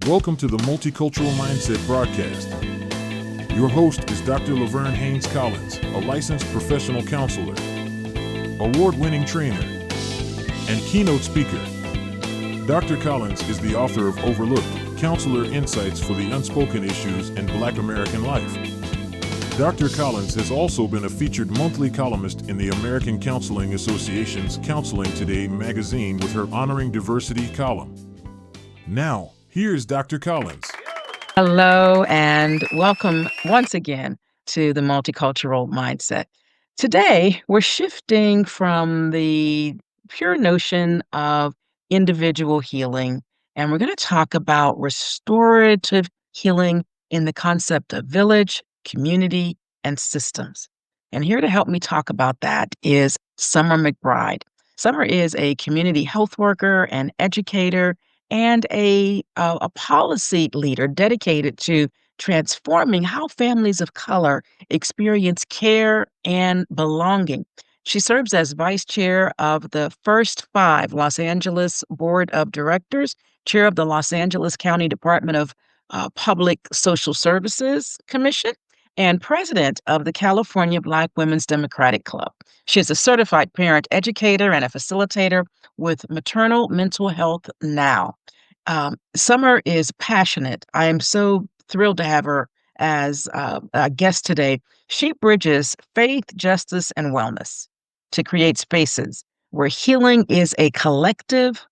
Welcome to the Multicultural Mindset broadcast. Your host is Dr. LaVerne Hanes Collins, a licensed professional counselor, award-winning trainer, and keynote speaker. Dr. Collins is the author of Overlooked: Counselor Insights for the Unspoken Issues in Black American Life. Dr. Collins has also been a featured monthly columnist in the American Counseling Association's Counseling Today magazine with her Honoring Diversity column. Now, here's Dr. Collins. Hello, and welcome once again to the Multicultural Mindset. Today, we're shifting from the pure notion of individual healing, and we're going to talk about restorative healing in the concept of village, community, and systems. And here to help me talk about that is Summer McBride. Summer is a community health worker, an educator, and a policy leader dedicated to transforming how families of color experience care and belonging. She serves as vice chair of the First Five Los Angeles Board of Directors, chair of the Los Angeles County Department of Public Social Services Commission, and president of the California Black Women's Democratic Club. She is a certified parent educator and a facilitator with Maternal Mental Health Now. Summer is passionate. I am so thrilled to have her as a guest today. She bridges faith, justice, and wellness to create spaces where healing is a collective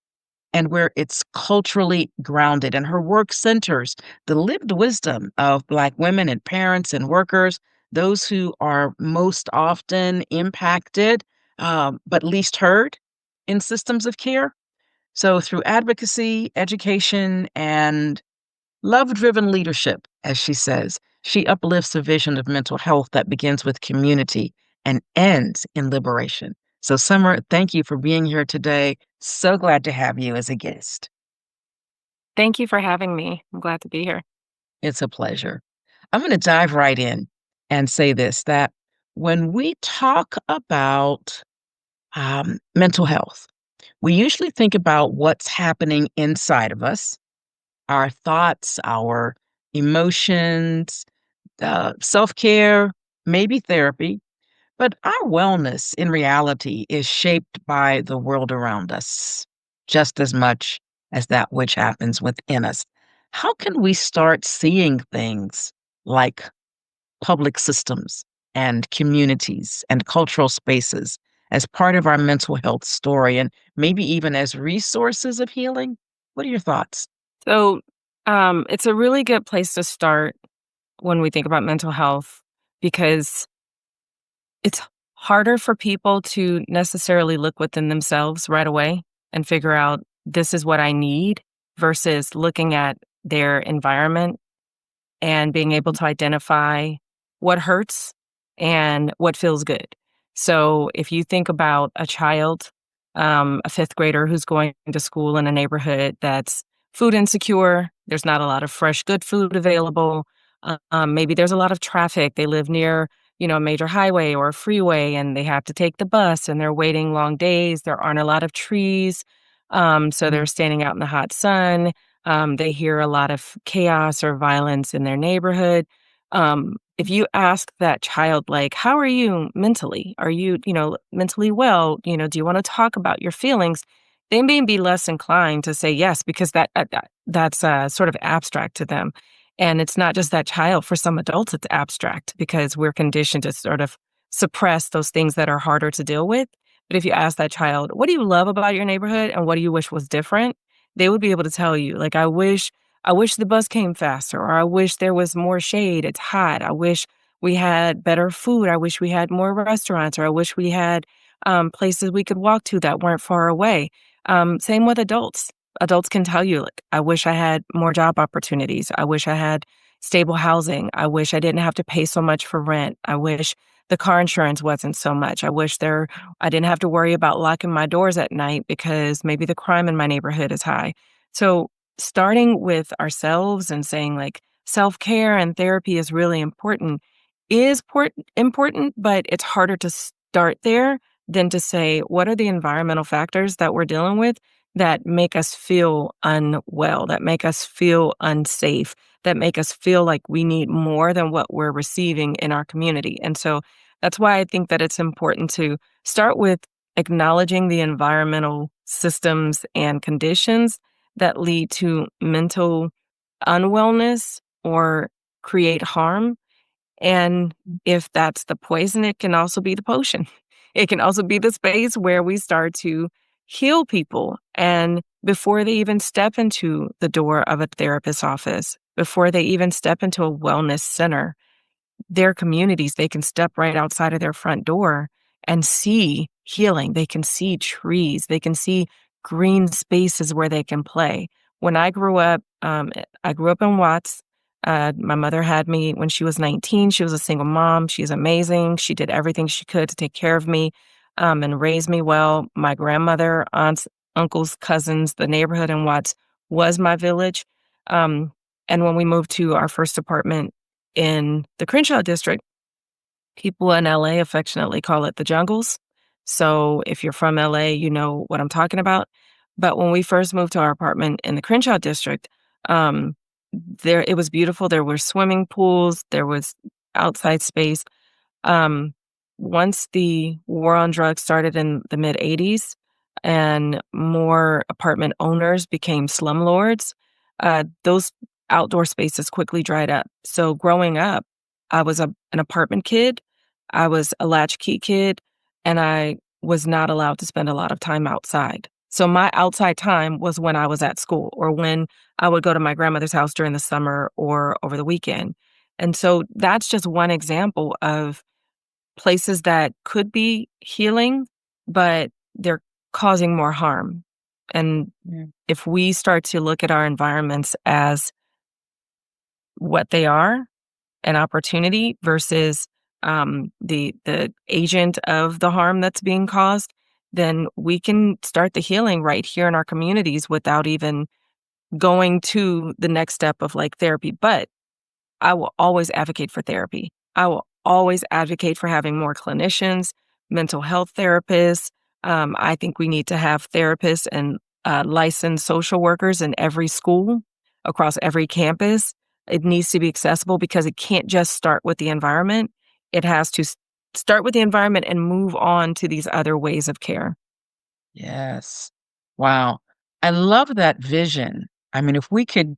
and where it's culturally grounded. And her work centers the lived wisdom of Black women and parents and workers, those who are most often impacted, but least heard in systems of care. So through advocacy, education, and love-driven leadership, as she says, she uplifts a vision of mental health that begins with community and ends in liberation. So Summer, thank you for being here today. So glad to have you as a guest. Thank you for having me. I'm glad to be here. It's a pleasure. I'm going to dive right in and say this, that when we talk about mental health, we usually think about what's happening inside of us, our thoughts, our emotions, self-care, maybe therapy. But our wellness in reality is shaped by the world around us just as much as that which happens within us. How can we start seeing things like public systems and communities and cultural spaces as part of our mental health story and maybe even as resources of healing? What are your thoughts? So, it's a really good place to start when we think about mental health because it's harder for people to necessarily look within themselves right away and figure out this is what I need versus looking at their environment and being able to identify what hurts and what feels good. So if you think about a child, a fifth grader who's going to school in a neighborhood that's food insecure, there's not a lot of fresh, good food available. Maybe there's a lot of traffic. They live near, a major highway or a freeway, and they have to take the bus, and they're waiting long days. There aren't a lot of trees, so they're standing out in the hot sun. They hear a lot of chaos or violence in their neighborhood. If you ask that child, like, how are you mentally? Are you, mentally well? Do you want to talk about your feelings? They may be less inclined to say yes because that's sort of abstract to them. And it's not just that child. For some adults, it's abstract because we're conditioned to sort of suppress those things that are harder to deal with. But if you ask that child, what do you love about your neighborhood and what do you wish was different? They would be able to tell you, like, I wish the bus came faster, or I wish there was more shade. It's hot. I wish we had better food. I wish we had more restaurants, or I wish we had places we could walk to that weren't far away. Same with adults. Adults can tell you, like, I wish I had more job opportunities. I wish I had stable housing. I wish I didn't have to pay so much for rent. I wish the car insurance wasn't so much. I didn't have to worry about locking my doors at night because maybe the crime in my neighborhood is high. So starting with ourselves and saying, like, self-care and therapy is really important important, but it's harder to start there than to say, what are the environmental factors that we're dealing with that make us feel unwell, that make us feel unsafe, that make us feel like we need more than what we're receiving in our community. And so that's why I think that it's important to start with acknowledging the environmental systems and conditions that lead to mental unwellness or create harm. And if that's the poison, it can also be the potion. It can also be the space where we start to heal people. And before they even step into the door of a therapist's office, before they even step into a wellness center, their communities, they can step right outside of their front door and see healing. They can see trees. They can see green spaces where they can play. When I grew up in Watts. My mother had me when she was 19. She was a single mom. She's amazing. She did everything she could to take care of me and raise me well. My grandmother, aunts, uncles, cousins, the neighborhood in Watts was my village. Um, and when we moved to our first apartment in the Crenshaw district, people in LA affectionately call it the jungles. So if you're from LA, you know what I'm talking about. But when we first moved to our apartment in the Crenshaw district, um, there it was beautiful. There were swimming pools, there was outside space. Um, Once the war on drugs started in the mid 80s and more apartment owners became slumlords, those outdoor spaces quickly dried up. So growing up, I was an apartment kid, I was a latchkey kid, and I was not allowed to spend a lot of time outside. So my outside time was when I was at school or when I would go to my grandmother's house during the summer or over the weekend. And so that's just one example of places that could be healing, but they're causing more harm. And Mm. if we start to look at our environments as what they are, an opportunity versus the agent of the harm that's being caused, then we can start the healing right here in our communities without even going to the next step of like therapy. But I will always advocate for therapy. I will always advocate for having more clinicians, mental health therapists. I think we need to have therapists and licensed social workers in every school, across every campus. It needs to be accessible because it can't just start with the environment. It has to start with the environment and move on to these other ways of care. Yes. Wow. I love that vision. I mean, if we could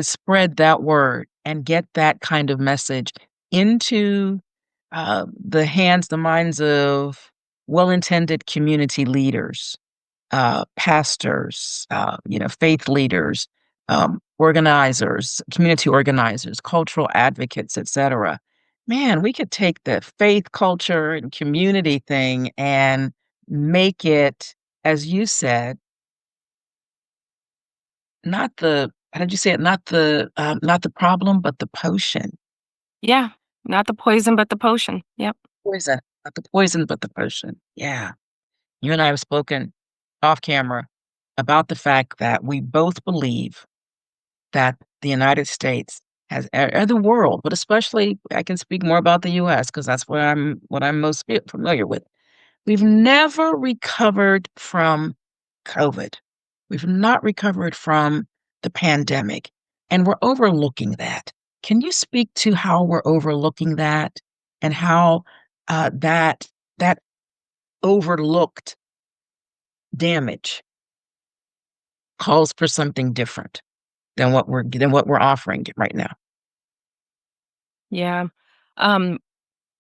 spread that word and get that kind of message into the hands, the minds of well-intended community leaders, pastors, faith leaders, organizers, community organizers, cultural advocates, etc. Man, we could take the faith, culture, and community thing and make it, as you said, not the how did you say it? Not the problem, but the potion. Yeah, not the poison, but the potion. Yep. Poison, not the poison, but the potion. Yeah. You and I have spoken off camera about the fact that we both believe that the United States has, or the world, but especially I can speak more about the US because that's what I'm most familiar with. We've never recovered from COVID. We've not recovered from the pandemic, and we're overlooking that. Can you speak to how we're overlooking that and how that overlooked damage calls for something different than what we're offering right now? Yeah. Um,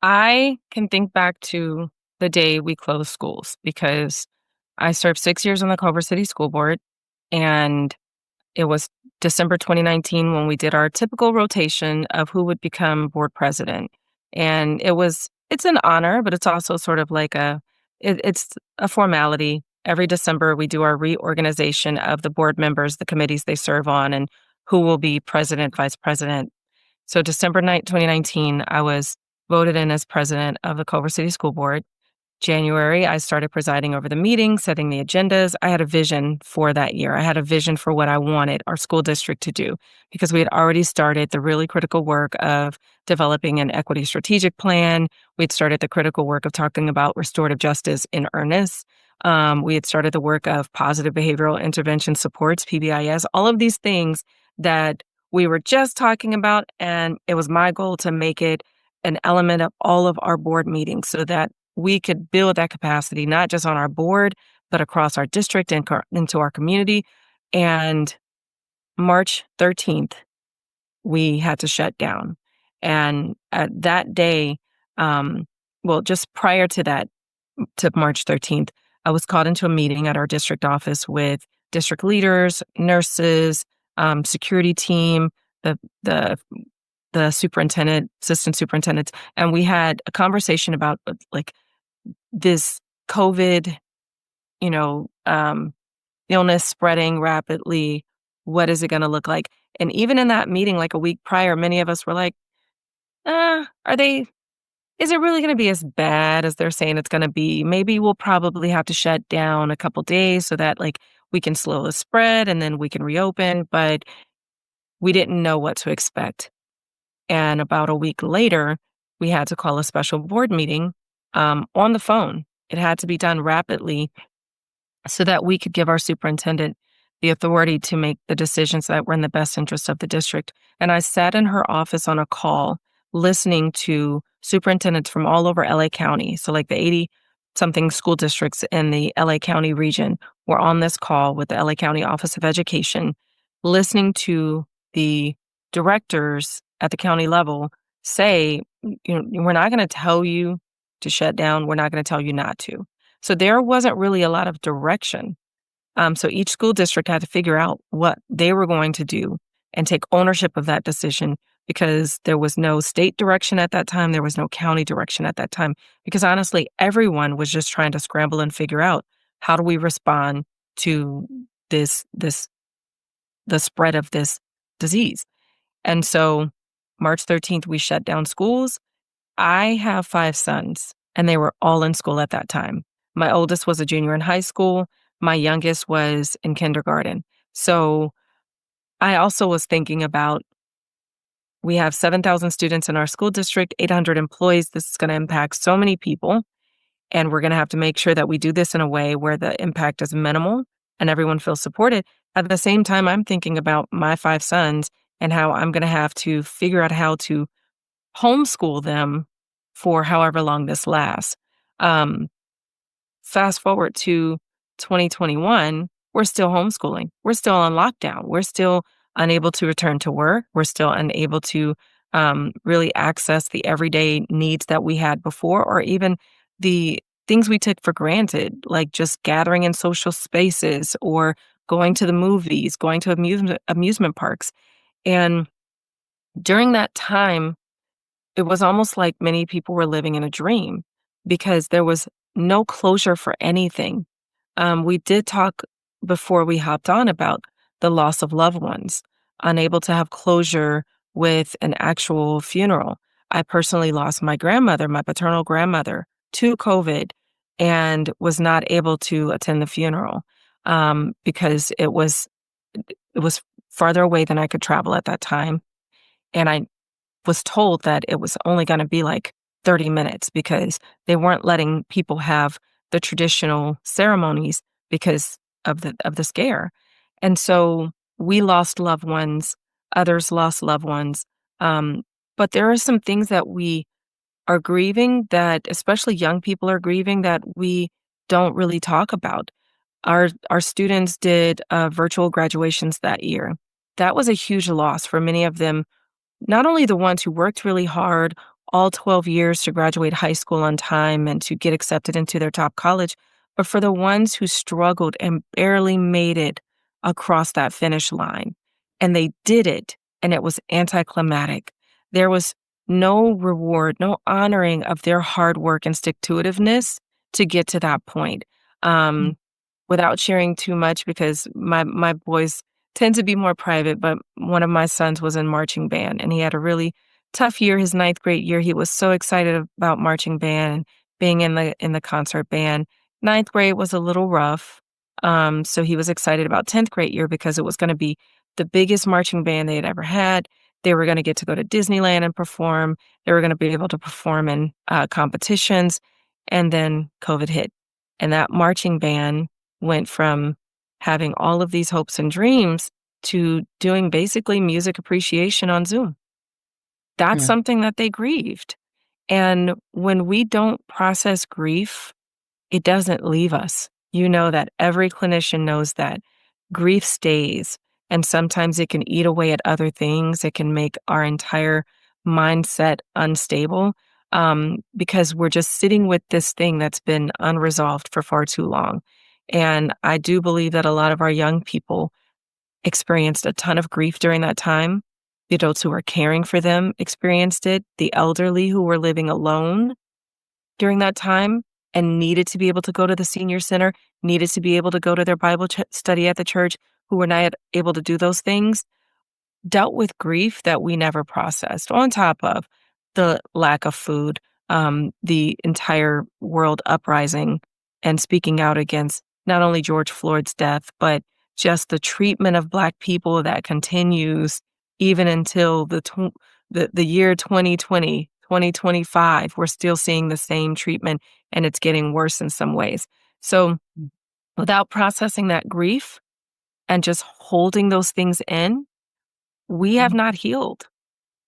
I can think back to the day we closed schools because I served 6 years on the Culver City School Board, and it was December 2019 when we did our typical rotation of who would become board president. And it's an honor, but it's also sort of like it's a formality. Every December, we do our reorganization of the board members, the committees they serve on, and who will be president, vice president. So December 2019, I was voted in as president of the Culver City School Board. January, I started presiding over the meetings, setting the agendas. I had a vision for that year. I had a vision for what I wanted our school district to do because we had already started the really critical work of developing an equity strategic plan. We'd started the critical work of talking about restorative justice in earnest. We had started the work of positive behavioral intervention supports, PBIS, all of these things that we were just talking about. And it was my goal to make it an element of all of our board meetings so that we could build that capacity, not just on our board, but across our district and into our community. And March 13th, we had to shut down. And at that day, just prior to that, to March 13th, I was called into a meeting at our district office with district leaders, nurses, security team, the the the superintendent, assistant superintendents, and we had a conversation about like this COVID, you know, um, illness spreading rapidly. What is it going to look like? And even in that meeting, like a week prior, many of us were like, are they is it really gonna be as bad as they're saying it's gonna be? Maybe we'll probably have to shut down a couple days so that, like, we can slow the spread and then we can reopen, but we didn't know what to expect. And about a week later, we had to call a special board meeting, on the phone. It had to be done rapidly so that we could give our superintendent the authority to make the decisions that were in the best interest of the district. And I sat in her office on a call listening to superintendents from all over LA County. So, like the 80 something school districts in the LA County region were on this call with the LA County Office of Education, listening to the directors at the county level say, we're not going to tell you to shut down. We're not going to tell you not to. So there wasn't really a lot of direction. So each school district had to figure out what they were going to do and take ownership of that decision because there was no state direction at that time. There was no county direction at that time. Because honestly, everyone was just trying to scramble and figure out how do we respond to the spread of this disease. And so March 13th, we shut down schools. I have 5 sons, and they were all in school at that time. My oldest was a junior in high school. My youngest was in kindergarten. So I also was thinking about we have 7,000 students in our school district, 800 employees. This is going to impact so many people. And we're going to have to make sure that we do this in a way where the impact is minimal and everyone feels supported. At the same time, I'm thinking about my 5 sons and how I'm going to have to figure out how to homeschool them for however long this lasts. Um, Fast forward to 2021, we're still homeschooling. We're still on lockdown. We're still unable to return to work. We're still unable to really access the everyday needs that we had before, or even the things we took for granted, like just gathering in social spaces or going to the movies, going to amusement parks. And during that time, it was almost like many people were living in a dream because there was no closure for anything. We did talk before we hopped on about the loss of loved ones, unable to have closure with an actual funeral. I personally lost my grandmother, my paternal grandmother, to COVID and was not able to attend the funeral because it was farther away than I could travel at that time. And I was told that it was only going to be like 30 minutes because they weren't letting people have the traditional ceremonies because of the scare. And so we lost loved ones, others lost loved ones. But there are some things that we are grieving that especially young people are grieving that we don't really talk about. Our students did virtual graduations that year. That was a huge loss for many of them, not only the ones who worked really hard all 12 years to graduate high school on time and to get accepted into their top college, but for the ones who struggled and barely made it across that finish line. And they did it, and it was anticlimactic. There was no reward, no honoring of their hard work and stick-to-itiveness to get to that point. Um, Without sharing too much, because my boys tend to be more private, but one of my sons was in marching band and he had a really tough year, his ninth grade year. He was so excited about marching band and being in the concert band. Ninth grade was a little rough. So he was excited about 10th grade year because it was going to be the biggest marching band they had ever had. They were going to get to go to Disneyland and perform. They were going to be able to perform in competitions. And then COVID hit. And that marching band went from having all of these hopes and dreams to doing basically music appreciation on Zoom. That's Mm. something that they grieved. And when we don't process grief, it doesn't leave us. You know that every clinician knows that grief stays, and sometimes it can eat away at other things. It can make our entire mindset unstable because we're just sitting with this thing that's been unresolved for far too long. And I do believe that a lot of our young people experienced a ton of grief during that time. The adults who were caring for them experienced it. The elderly who were living alone during that time and needed to be able to go to the senior center, needed to be able to go to their Bible study at the church, who were not able to do those things, dealt with grief that we never processed, on top of the lack of food, the entire world uprising and speaking out against not only George Floyd's death, but just the treatment of Black people that continues even until the year 2020, 2025. We're still seeing the same treatment, and it's getting worse in some ways. So without processing that grief and just holding those things in, we have Mhm. not healed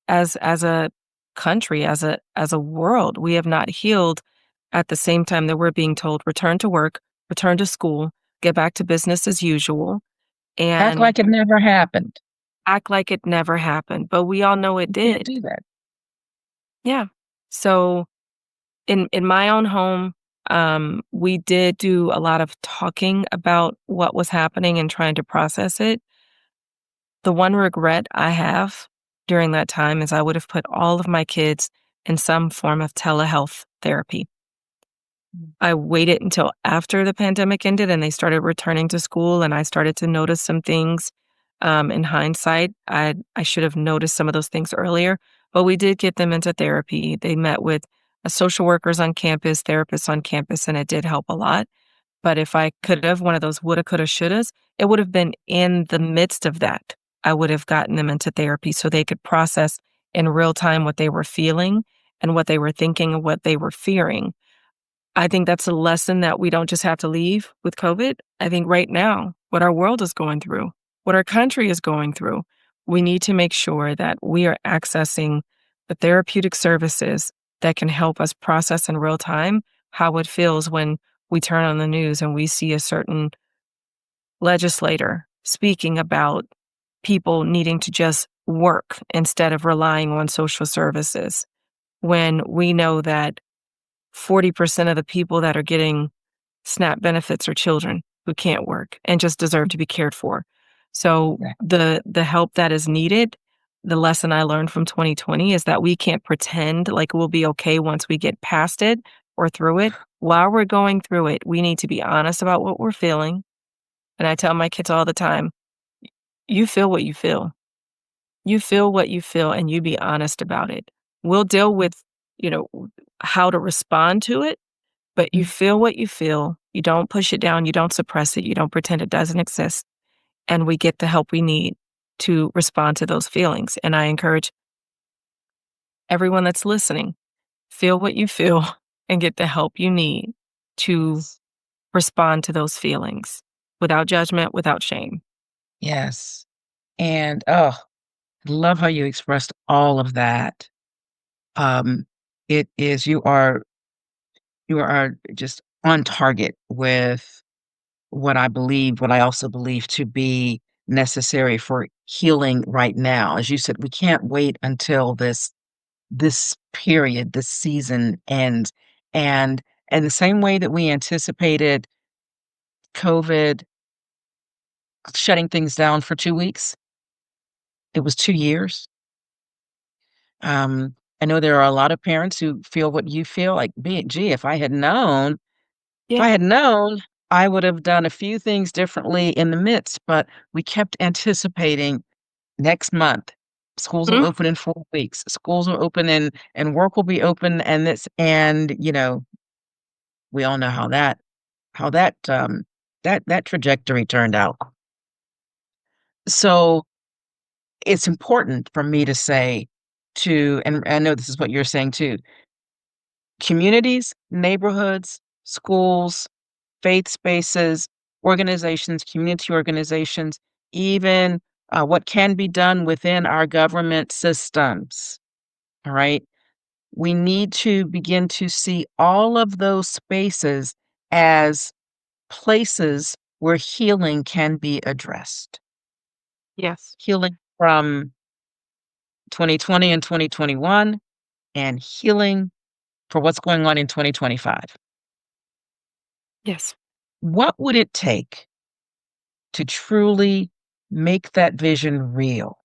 as a country, as a world. We have not healed at the same time that we're being told, return to work, return to school, get back to business as usual, Act and like it never happened. act like it never happened. But we all know it You can't did. do that. Yeah. So in my own home, we did do a lot of talking about what was happening and trying to process it. The one regret I have during that time is I would have put all of my kids in some form of telehealth therapy. Mm. I waited until after the pandemic ended and they started returning to school, and I started to notice some things. In hindsight, I should have noticed some of those things earlier, but we did get them into therapy. They met with social workers on campus, therapists on campus, and it did help a lot. But if I could have, one of those woulda, coulda, shouldas, it would have been in the midst of that. I would have gotten them into therapy so they could process in real time what they were feeling and what they were thinking and what they were fearing. I think that's a lesson that we don't just have to leave with COVID. I think right now, what our world is going through, what our country is going through, we need to make sure that we are accessing the therapeutic services that can help us process in real time how it feels when we turn on the news and we see a certain legislator speaking about people needing to just work instead of relying on social services. When we know that 40% of the people that are getting SNAP benefits are children who can't work and just deserve to be cared for. So Right. the help that is needed, the lesson I learned from 2020 is that we can't pretend like we'll be okay once we get past it or through it. While we're going through it, we need to be honest about what we're feeling. And I tell my kids all the time, you feel what you feel. You feel what you feel and you be honest about it. We'll deal with, you know, how to respond to it, but you Mm. feel what you feel. You don't push it down. You don't suppress it. You don't pretend it doesn't exist. And we get the help we need to respond to those feelings. And I encourage everyone that's listening, feel what you feel and get the help you need to respond to those feelings without judgment, without shame. Yes. And, oh, I love how you expressed all of that. Um, it is you are just on target with what I also believe to be necessary for healing right now. As you said, we can't wait until this period, this season ends. And in the same way that we anticipated COVID shutting things down for 2 weeks, it was 2 years. I know there are a lot of parents who feel what you feel, like, "Gee, if I Yeah. had known, I would have done a few things differently in the midst," but we kept anticipating next month. Schools will Mhm. open in 4 weeks. Schools will open and work will be open and we all know how that trajectory turned out. So, it's important for me to say and I know this is what you're saying too, communities, neighborhoods, schools, faith spaces, organizations, community organizations, even what can be done within our government systems. All right. We need to begin to see all of those spaces as places where healing can be addressed. Yes. Healing from 2020 and 2021, and healing for what's going on in 2025. Yes. What would it take to truly make that vision real?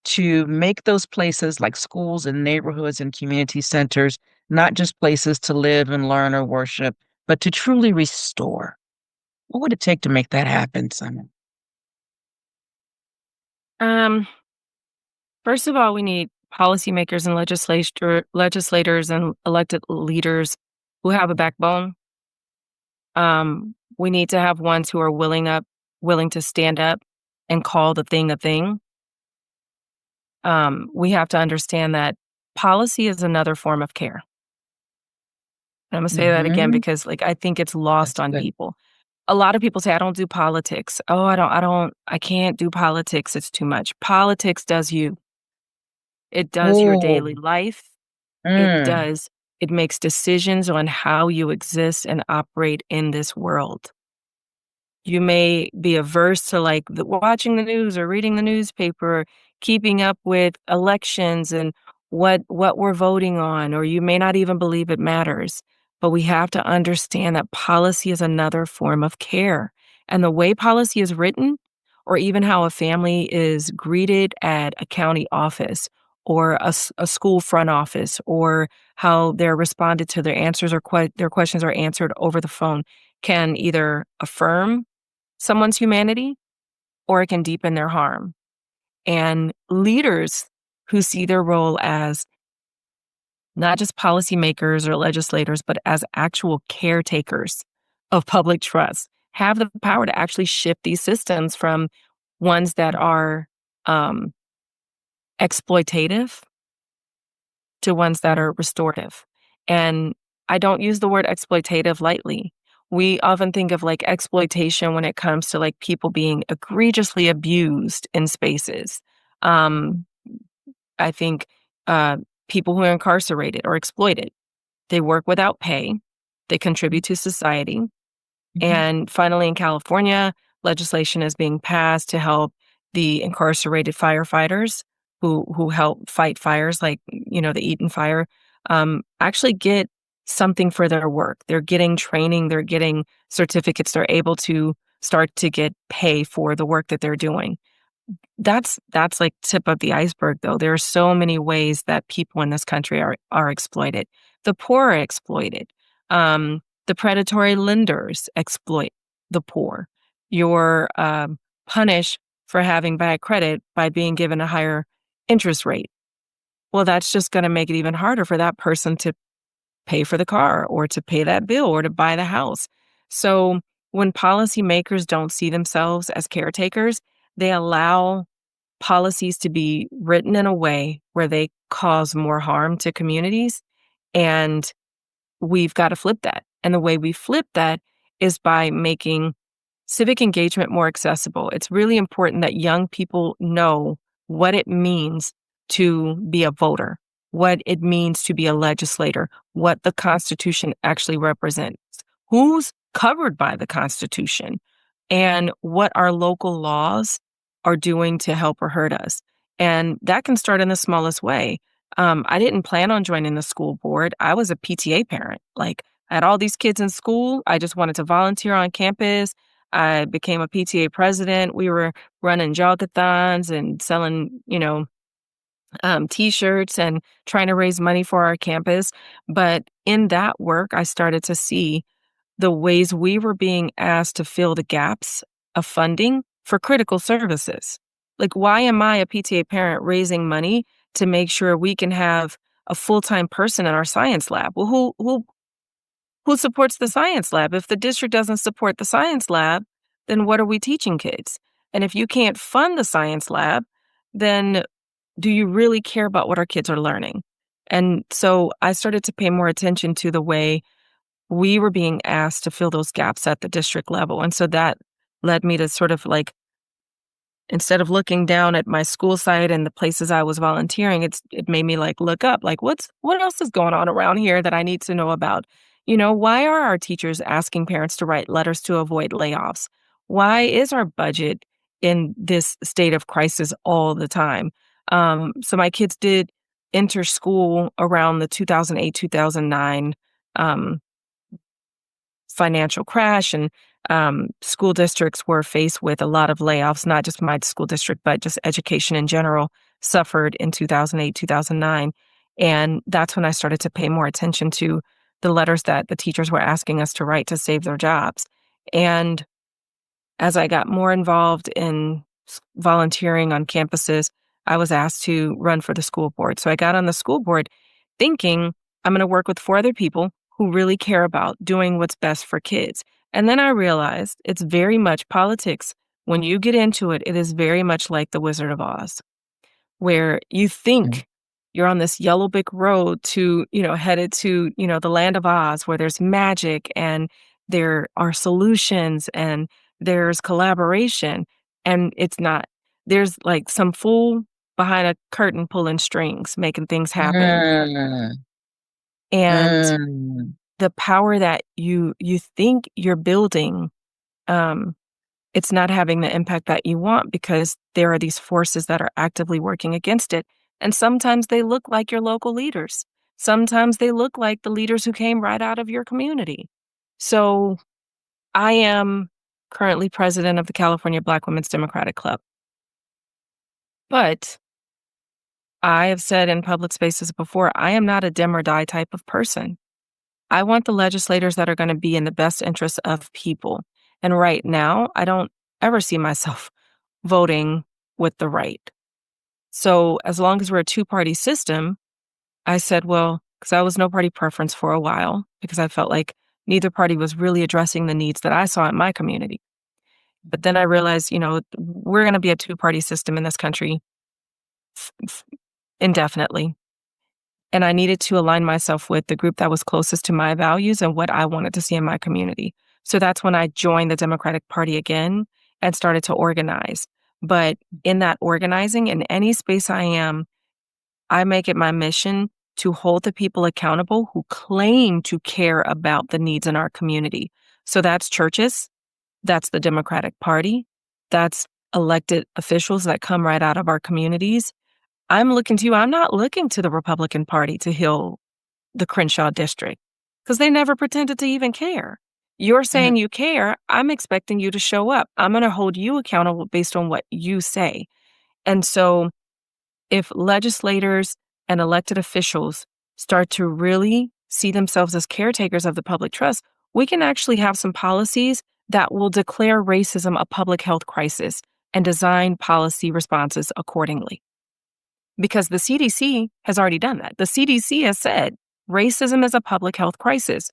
To make those places like schools and neighborhoods and community centers not just places to live and learn or worship, but to truly restore? What would it take to make that happen, Simon? Um, First of all, we need policymakers and legislators and elected leaders who have a backbone. We need to have ones who are willing to stand up and call the thing a thing. We have to understand that policy is another form of care. And I'm gonna say that again Mhm. because, like, I think it's lost That's on good. people. A lot of people say, "I don't do politics." "Oh, I can't do politics, it's too much." Politics does you. It does your Oh, daily life. It mm, does it makes decisions on how you exist and operate in this world. You may be averse to, like, watching the news or reading the newspaper, keeping up with elections and what we're voting on, or you may not even believe it matters. But we have to understand that policy is another form of care. And the way policy is written, or even how a family is greeted at a county office or a school front office, or how they're responded to their answers or their questions are answered over the phone, can either affirm someone's humanity or it can deepen their harm. And leaders who see their role as not just policymakers or legislators, but as actual caretakers of public trust have the power to actually shift these systems from ones that are um, exploitative to ones that are restorative. And I don't use the word exploitative lightly. We often think of like exploitation when it comes to like people being egregiously abused in spaces. Um, I think uh, people who are incarcerated or exploited, they work without pay, they contribute to society, mhm, and finally, in California, legislation is being passed to help the incarcerated firefighters who help fight fires like, the Eaton fire, actually get something for their work. They're getting training, they're getting certificates, they're able to start to get pay for the work that they're doing. That's like tip of the iceberg, though. There are so many ways that people in this country are exploited. The poor are exploited. The predatory lenders exploit the poor. You're punished for having bad credit by being given a higher interest rate. Well, that's just going to make it even harder for that person to pay for the car or to pay that bill or to buy the house. So when policymakers don't see themselves as caretakers, they allow policies to be written in a way where they cause more harm to communities. And we've got to flip that. And the way we flip that is by making civic engagement more accessible. It's really important that young people know what it means to be a voter, what it means to be a legislator, what the Constitution actually represents, who's covered by the Constitution, and what our local laws are doing to help or hurt us. And that can start in the smallest way. I didn't plan on joining the school board. I was a PTA parent. Like, I had all these kids in school. I just wanted to volunteer on campus. I became a PTA president. We were running jogathons and selling, T-shirts and trying to raise money for our campus. But in that work, I started to see the ways we were being asked to fill the gaps of funding for critical services. Like, why am I, a PTA parent, raising money to make sure we can have a full-time person in our science lab? Well, who supports the science lab? If the district doesn't support the science lab, then what are we teaching kids? And if you can't fund the science lab, then do you really care about what our kids are learning? And so I started to pay more attention to the way we were being asked to fill those gaps at the district level. And so that led me to sort of like, instead of looking down at my school site and the places I was volunteering, it made me like look up, like what else is going on around here that I need to know about? Why are our teachers asking parents to write letters to avoid layoffs? Why is our budget in this state of crisis all the time? So my kids did enter school around the 2008, 2009 um, financial crash, and school districts were faced with a lot of layoffs. Not just my school district, but just education in general suffered in 2008, 2009. And that's when I started to pay more attention to the letters that the teachers were asking us to write to save their jobs. And as I got more involved in volunteering on campuses, I was asked to run for the school board. So I got on the school board thinking I'm going to work with 4 other people who really care about doing what's best for kids. And then I realized it's very much politics. When you get into it, it is very much like the Wizard of Oz, where you Mm. think you're on this yellow brick road to, headed to, the land of Oz, where there's magic and there are solutions and there's collaboration. And it's not. There's like some fool behind a curtain pulling strings, making things happen. Mm. And Mm. the power that you think you're building, um, it's not having the impact that you want because there are these forces that are actively working against it. And sometimes they look like your local leaders. Sometimes they look like the leaders who came right out of your community. So I am currently president of the California Black Women's Democratic Club. But I have said in public spaces before, I am not a dim or die type of person. I want the legislators that are going to be in the best interest of people. And right now, I don't ever see myself voting with the right. So as long as we're a two-party system, I said, well, because I was no party preference for a while, because I felt like neither party was really addressing the needs that I saw in my community. But then I realized, we're going to be a two-party system in this country indefinitely. And I needed to align myself with the group that was closest to my values and what I wanted to see in my community. So that's when I joined the Democratic Party again and started to organize. But in that organizing, in any space I am, I make it my mission to hold the people accountable who claim to care about the needs in our community. So that's churches, that's the Democratic Party, that's elected officials that come right out of our communities. I'm not looking to the Republican Party to heal the Crenshaw district because they never pretended to even care. You're Mhm. saying you care. I'm expecting you to show up. I'm going to hold you accountable based on what you say. And so if legislators and elected officials start to really see themselves as caretakers of the public trust, we can actually have some policies that will declare racism a public health crisis and design policy responses accordingly. Because the CDC has already done that. The CDC has said racism is a public health crisis.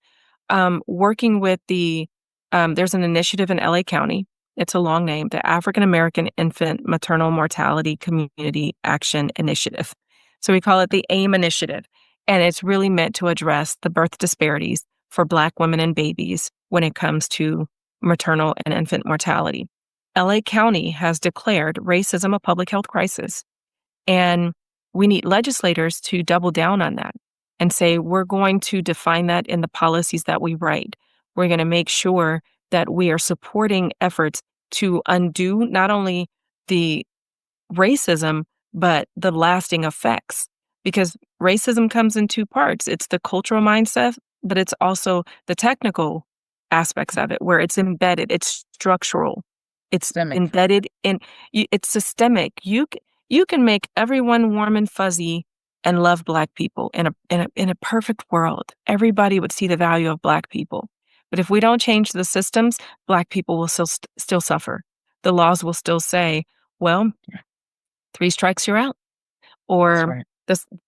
Working with there's an initiative in LA County. It's a long name, the African American Infant Maternal Mortality Community Action Initiative. So we call it the AIM Initiative. And it's really meant to address the birth disparities for Black women and babies when it comes to maternal and infant mortality. LA County has declared racism a public health crisis. And we need legislators to double down on that and say, we're going to define that in the policies that we write. We're going to make sure that we are supporting efforts to undo not only the racism, but the lasting effects. Because racism comes in 2 parts. It's the cultural mindset, but it's also the technical aspects of it, where it's embedded, it's structural, it's Systemic. embedded in, it's systemic. You can make everyone warm and fuzzy and love Black people in a perfect world. Everybody would see the value of Black people. But if we don't change the systems, Black people will still suffer. The laws will still say, well, 3 strikes, you're out. That's Or right.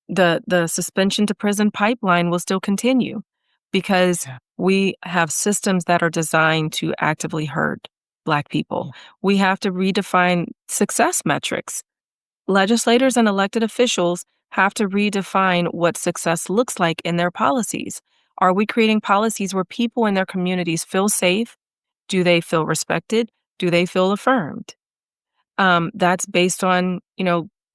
the suspension to prison pipeline will still continue because Yeah. we have systems that are designed to actively hurt Black people. We have to redefine success metrics. Legislators and elected officials have to redefine what success looks like in their policies. Are we creating policies where people in their communities feel safe? Do they feel respected? Do they feel affirmed? That's based on,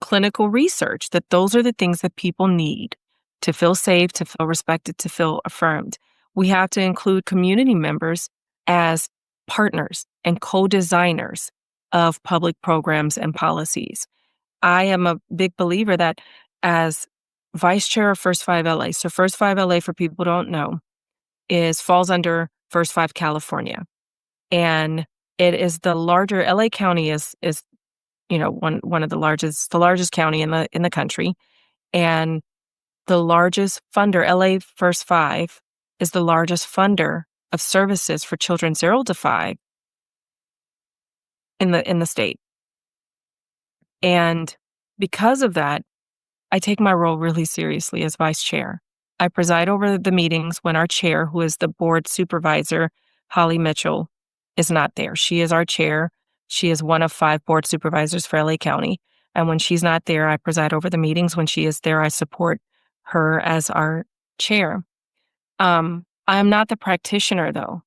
clinical research, that those are the things that people need to feel safe, to feel respected, to feel affirmed. We have to include community members as partners and co-designers of public programs and policies. I am a big believer that as vice chair of First Five LA, so First Five LA, for people who don't know, falls under First Five California. And it is the larger LA County is one of the largest county in the country, and the largest funder. LA First Five is the largest funder of services for children 0 to 5 in the state. And because of that, I take my role really seriously as vice chair. I preside over the meetings when our chair, who is the board supervisor, Holly Mitchell, is not there. She is our chair. She is one of 5 board supervisors for LA County. And when she's not there, I preside over the meetings. When she is there, I support her as our chair. I am not the practitioner, though.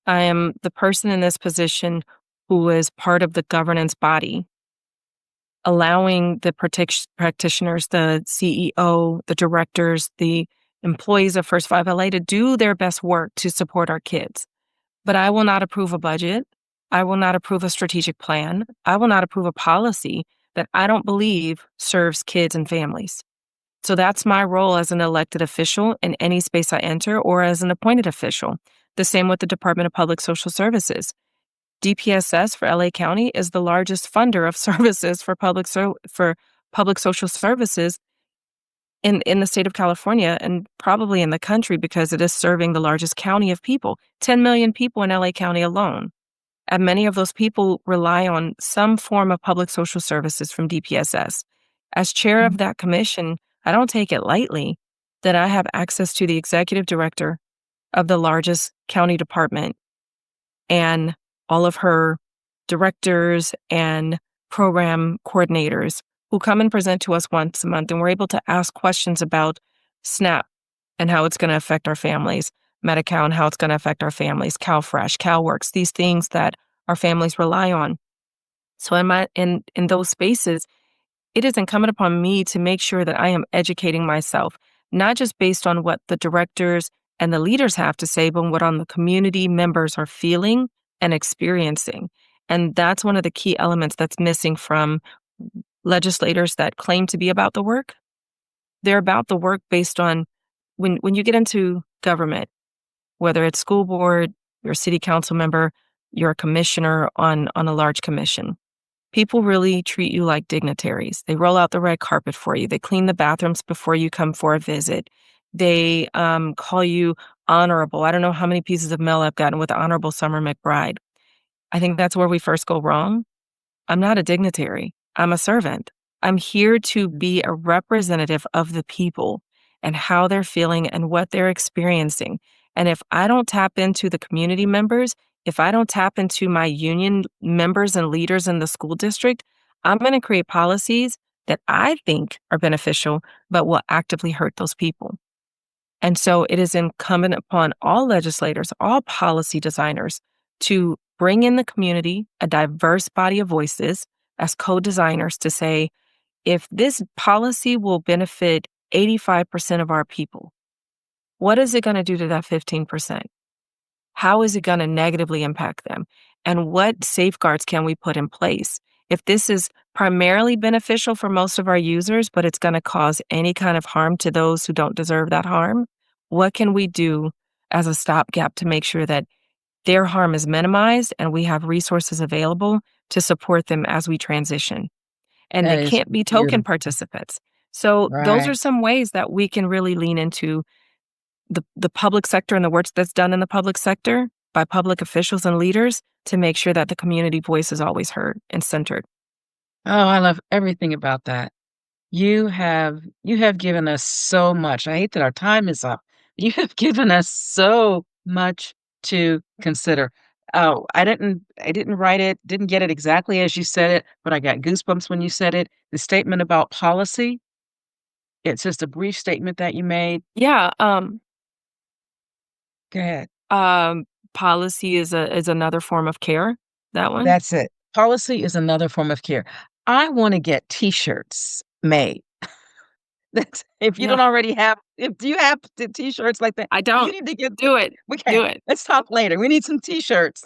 I am the person in this position who is part of the governance body, allowing the practitioners, the CEO, the directors, the employees of First Five LA to do their best work to support our kids. But I will not approve a budget. I will not approve a strategic plan. I will not approve a policy that I don't believe serves kids and families. So that's my role as an elected official in any space I enter, or as an appointed official. The same with the Department of Public Social Services. DPSS for LA County is the largest funder of services for public social services in the state of California, and probably in the country, because it is serving the largest county of people, 10 million people in LA County alone. And many of those people rely on some form of public social services from DPSS. As chair of that commission, I don't take it lightly that I have access to the executive director of the largest county department and all of her directors and program coordinators who come and present to us once a month, and we're able to ask questions about SNAP and how it's going to affect our families, Medi-Cal and how it's going to affect our families, CalFresh, CalWorks, these things that our families rely on. So in those spaces, it is incumbent upon me to make sure that I am educating myself, not just based on what the directors and the leaders have to say, but what on the community members are feeling and experiencing. And that's one of the key elements that's missing from legislators that claim to be about the work. They're about the work based on when you get into government, whether it's school board, you're a city council member, you're a commissioner on a large commission. People really treat you like dignitaries. They roll out the red carpet for you. They clean the bathrooms before you come for a visit. They call you honorable. I don't know how many pieces of mail I've gotten with Honorable Summer McBride. I think that's where we first go wrong. I'm not a dignitary. I'm a servant. I'm here to be a representative of the people and how they're feeling and what they're experiencing. And if I don't tap into the community members, if I don't tap into my union members and leaders in the school district, I'm going to create policies that I think are beneficial, but will actively hurt those people. And so it is incumbent upon all legislators, all policy designers, to bring in the community, a diverse body of voices as co-designers, to say, if this policy will benefit 85% of our people, what is it going to do to that 15%? How is it going to negatively impact them? And what safeguards can we put in place? If this is primarily beneficial for most of our users, but it's going to cause any kind of harm to those who don't deserve that harm, what can we do as a stopgap to make sure that their harm is minimized and we have resources available to support them as we transition? And That they is can't be token beautiful. participants. So those Right. are some ways that we can really lean into the public sector and the work that's done in the public sector by public officials and leaders to make sure that the community voice is always heard and centered. Oh, I love everything about that. You have given us so much. I hate that our time is up. You have given us so much to consider. Oh, I didn't write it, didn't get it exactly as you said it, but I got goosebumps when you said it. The statement about policy, it's just a brief statement that you made. Yeah, Go ahead. Policy is another form of care. That one? That's it. Policy is another form of care. I wanna get T-shirts made. That's if you Yeah. don't already have if you have the T-shirts like that, I you don't. need to get Do it. we Do can. it. Let's talk later. We need some T-shirts.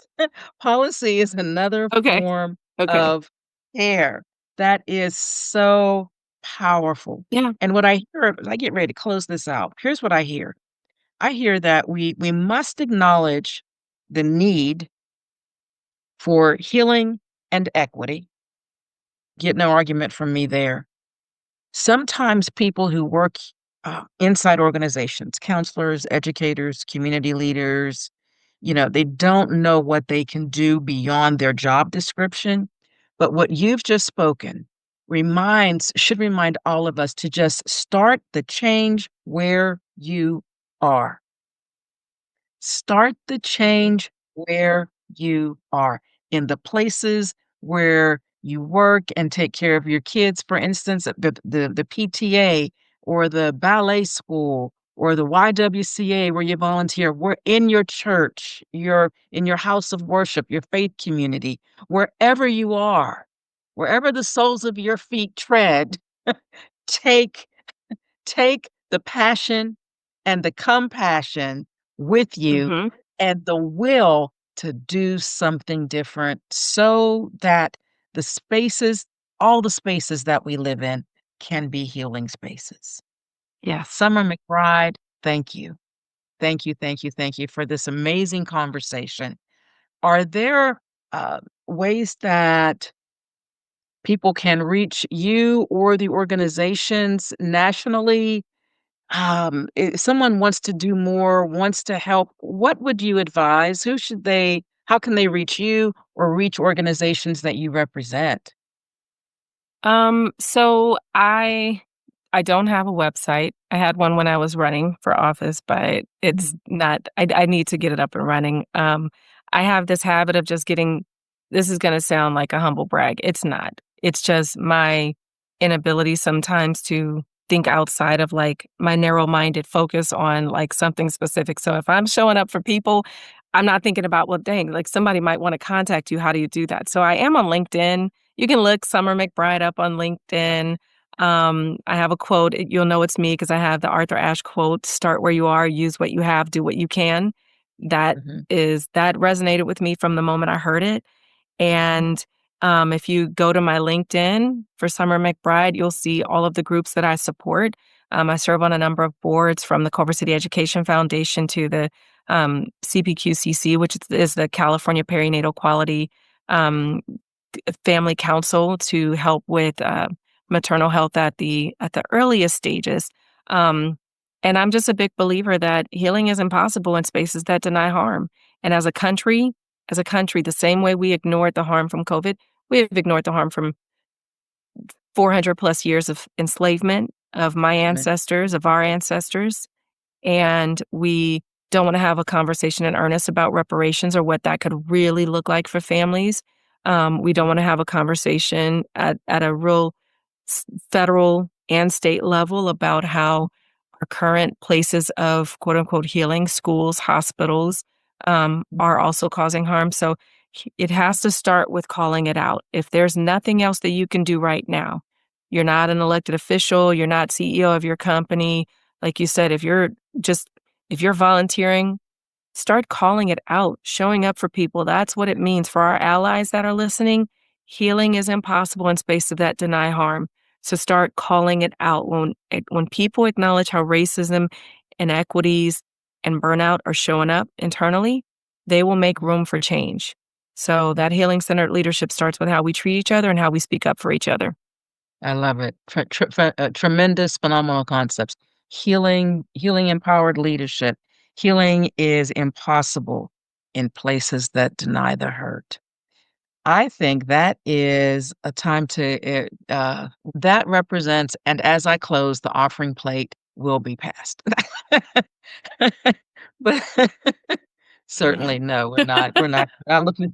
Policy is another Okay. form Okay. of care that is so powerful. Yeah. And what I hear as I get ready to close this out, here's what I hear. I hear that we must acknowledge the need for healing and equity. Get no argument from me there. Sometimes people who work inside organizations, counselors, educators, community leaders, they don't know what they can do beyond their job description. But what you've just spoken should remind all of us to just start the change where you are. Start the change where you are, in the places where you work and take care of your kids. For instance, at the PTA or the ballet school or the YWCA where you volunteer, we're in your church, you're in your house of worship, your faith community, wherever you are, wherever the soles of your feet tread, take take the passion and the compassion with you Mhm. and the will to do something different so that the spaces, all the spaces that we live in, can be healing spaces. Yes. Summer McBride, thank you. Thank you, thank you, thank you for this amazing conversation. Are there ways that people can reach you or the organizations nationally? If someone wants to do more, wants to help, what would you advise? How can they reach you or reach organizations that you represent? So I don't have a website. I had one when I was running for office, but it's Mhm, not I need to get it up and running. I have this habit of just getting this is gonna sound like a humble brag. It's not. It's just my inability sometimes to think outside of like my narrow-minded focus on like something specific. So if I'm showing up for people, I'm not thinking about, well, dang, like somebody might want to contact you. How do you do that? So I am on LinkedIn. You can look Summer McBride up on LinkedIn. I have a quote. You'll know it's me because I have the Arthur Ashe quote: "Start where you are, use what you have, do what you can." That mhm, that resonated with me from the moment I heard it. And if you go to my LinkedIn for Summer McBride, you'll see all of the groups that I support. I serve on a number of boards, from the Culver City Education Foundation to the CPQCC, which is the California Perinatal Quality um, Family Council, to help with maternal health at the earliest stages. Um, and I'm just a big believer that healing is impossible in spaces that deny harm. And as a country, the same way we ignored the harm from COVID, we have ignored the harm from 400 plus years of enslavement of my amen, ancestors, of our ancestors. And we don't want to have a conversation in earnest about reparations or what that could really look like for families. We don't want to have a conversation at a real federal and state level about how our current places of quote unquote healing, schools, hospitals, are mhm, also causing harm. So it has to start with calling it out. If there's nothing else that you can do right now, you're not an elected official, you're not CEO of your company. Like you said, just if you're volunteering, start calling it out, showing up for people. That's what it means for our allies that are listening. Healing is impossible in spaces that deny harm. So start calling it out. When people acknowledge how racism, inequities, and burnout are showing up internally, they will make room for change. So that healing centered leadership starts with how we treat each other and how we speak up for each other. I love it. Tremendous, phenomenal concepts. Healing empowered leadership. Healing is impossible in places that deny the hurt. I think that is a time that represents, and as I close, the offering plate will be passed. But Man. certainly, no, we're not looking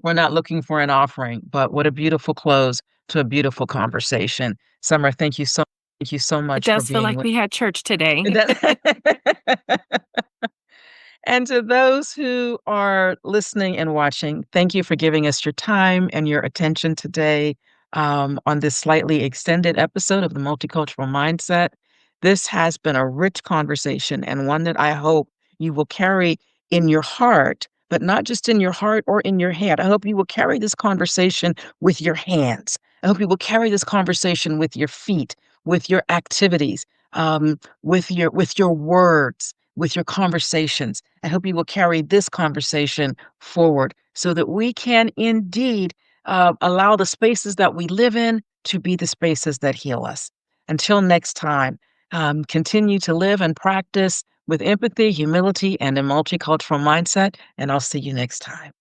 for an offering, but what a beautiful close to a beautiful conversation. Summer, thank you so It much for does feel being like with we had church today. that And to those who are listening and watching, thank you for giving us your time and your attention today on this slightly extended episode of the Multicultural Mindset. This has been a rich conversation and one that I hope you will carry in your heart, but not just in your heart or in your head. I hope you will carry this conversation with your hands. I hope you will carry this conversation with your feet, with your activities, with your words, with your conversations. I hope you will carry this conversation forward so that we can indeed allow the spaces that we live in to be the spaces that heal us. Until next time, continue to live and practice with empathy, humility, and a multicultural mindset, and I'll see you next time.